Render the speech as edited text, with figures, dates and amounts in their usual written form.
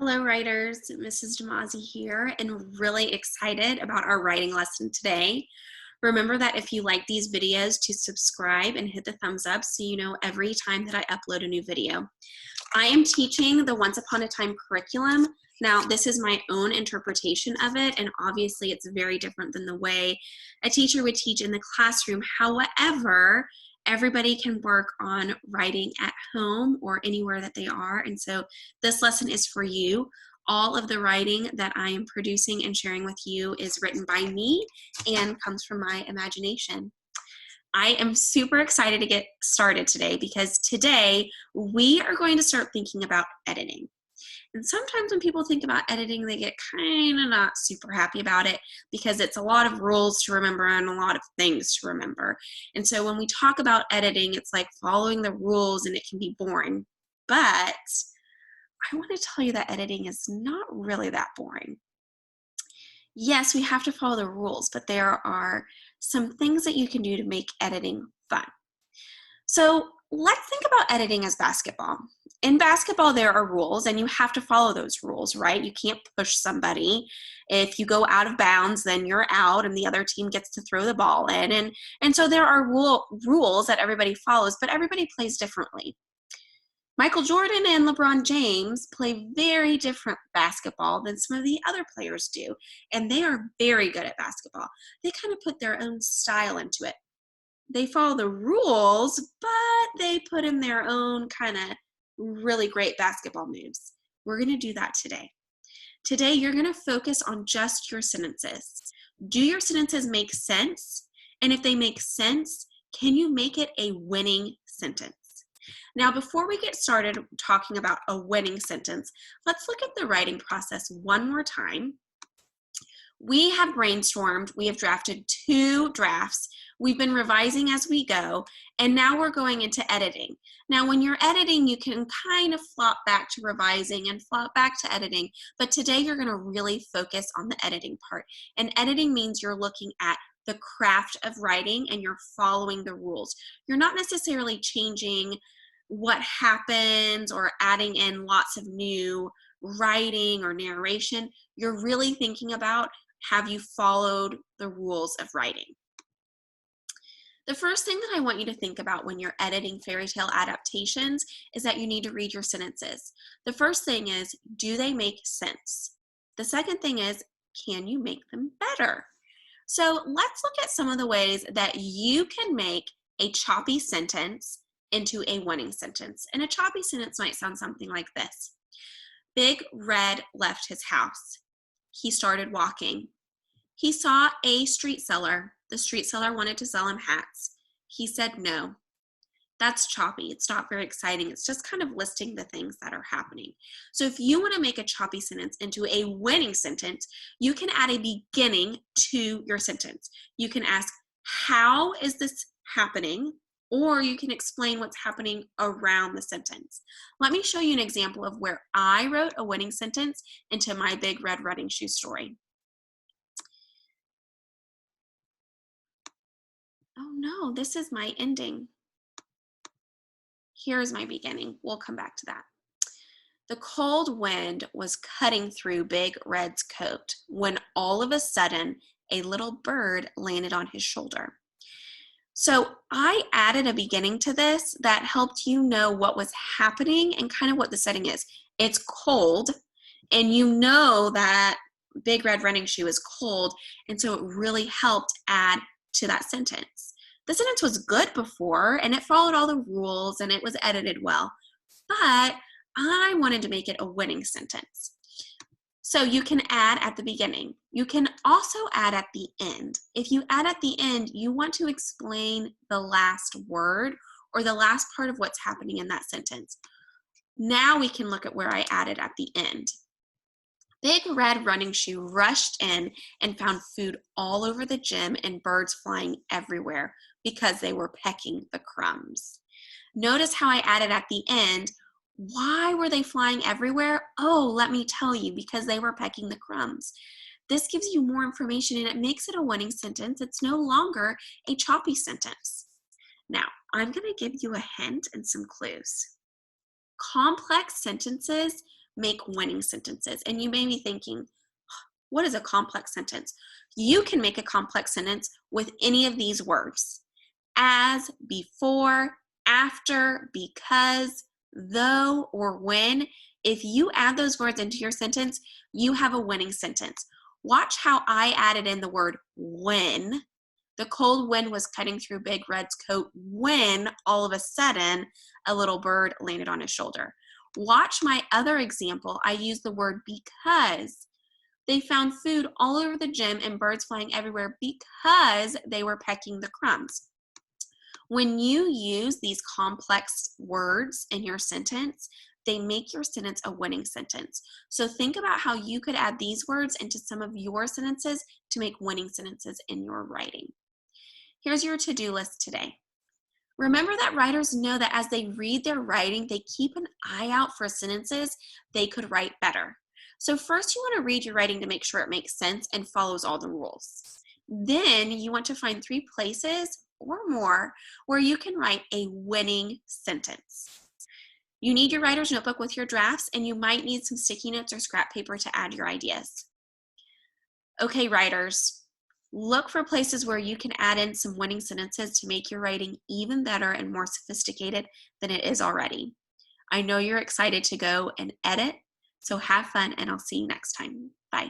Hello, writers. Mrs. Damazi here, and really excited about our writing lesson today. Remember that if you like these videos, to subscribe and hit the thumbs up so you know every time that I upload a new video. I am teaching the Once Upon a Time curriculum. Now, this is my own interpretation of it, and obviously it's very different than the way a teacher would teach in the classroom. However, everybody can work on writing at home or anywhere that they are, and so this lesson is for you. All of the writing that I am producing and sharing with you is written by me and comes from my imagination. I am super excited to get started today because today we are going to start thinking about editing. And sometimes when people think about editing, they get kind of not super happy about it because it's a lot of rules to remember and a lot of things to remember. And so when we talk about editing, it's like following the rules and it can be boring. But I want to tell you that editing is not really that boring. Yes, we have to follow the rules, but there are some things that you can do to make editing fun. So let's think about editing as basketball. In basketball, there are rules, and you have to follow those rules, right? You can't push somebody. If you go out of bounds, then you're out, and the other team gets to throw the ball in. And so there are rules that everybody follows, but everybody plays differently. Michael Jordan and LeBron James play very different basketball than some of the other players do, and they are very good at basketball. They kind of put their own style into it. They follow the rules, but they put in their own kind of really great basketball moves. We're going to do that today. Today, you're going to focus on just your sentences. Do your sentences make sense? And if they make sense, can you make it a winning sentence? Now, before we get started talking about a winning sentence, let's look at the writing process one more time. We have brainstormed, we have drafted 2 drafts, we've been revising as we go, and now we're going into editing. Now, when you're editing, you can kind of flop back to revising and flop back to editing, but today you're going to really focus on the editing part. And editing means you're looking at the craft of writing and you're following the rules. You're not necessarily changing what happens or adding in lots of new writing or narration. You're really thinking about, have you followed the rules of writing? The first thing that I want you to think about when you're editing fairy tale adaptations is that you need to read your sentences. The first thing is, do they make sense? The second thing is, can you make them better? So let's look at some of the ways that you can make a choppy sentence into a winning sentence. And a choppy sentence might sound something like this. Big Red left his house. He started walking. He saw a street seller. The street seller wanted to sell him hats. He said no. That's choppy. It's not very exciting. It's just kind of listing the things that are happening. So if you want to make a choppy sentence into a winning sentence, you can add a beginning to your sentence. You can ask, how is this happening? Or you can explain what's happening around the sentence. Let me show you an example of where I wrote a winning sentence into my Big Red Running Shoe story. Oh no, this is my ending. Here's my beginning. We'll come back to that. The cold wind was cutting through Big Red's coat when all of a sudden a little bird landed on his shoulder. So I added a beginning to this that helped you know what was happening and kind of what the setting is. It's cold, and you know that Big Red Running Shoe is cold, and so it really helped add to that sentence. The sentence was good before, and it followed all the rules, and it was edited well, but I wanted to make it a winning sentence. So you can add at the beginning. You can also add at the end. If you add at the end, you want to explain the last word or the last part of what's happening in that sentence. Now we can look at where I added at the end. Big Red Running Shoe rushed in and found food all over the gym and birds flying everywhere because they were pecking the crumbs. Notice how I added at the end. Why were they flying everywhere? Oh, let me tell you, because they were pecking the crumbs. This gives you more information and it makes it a winning sentence. It's no longer a choppy sentence. Now, I'm going to give you a hint and some clues. Complex sentences make winning sentences. And you may be thinking, what is a complex sentence? You can make a complex sentence with any of these words: as, before, after, because, though, or when. If you add those words into your sentence, you have a winning sentence. Watch how I added in the word when. The cold wind was cutting through Big Red's coat when all of a sudden a little bird landed on his shoulder. Watch my other example. I used the word because. They found food all over the gym and birds flying everywhere because they were pecking the crumbs. When you use these complex words in your sentence, they make your sentence a winning sentence. So think about how you could add these words into some of your sentences to make winning sentences in your writing. Here's your to-do list today. Remember that writers know that as they read their writing, they keep an eye out for sentences they could write better. So first you want to read your writing to make sure it makes sense and follows all the rules. Then you want to find 3 places or more where you can write a winning sentence. You need your writer's notebook with your drafts, and you might need some sticky notes or scrap paper to add your ideas. Okay, writers, look for places where you can add in some winning sentences to make your writing even better and more sophisticated than it is already. I know you're excited to go and edit, so have fun, and I'll see you next time. Bye.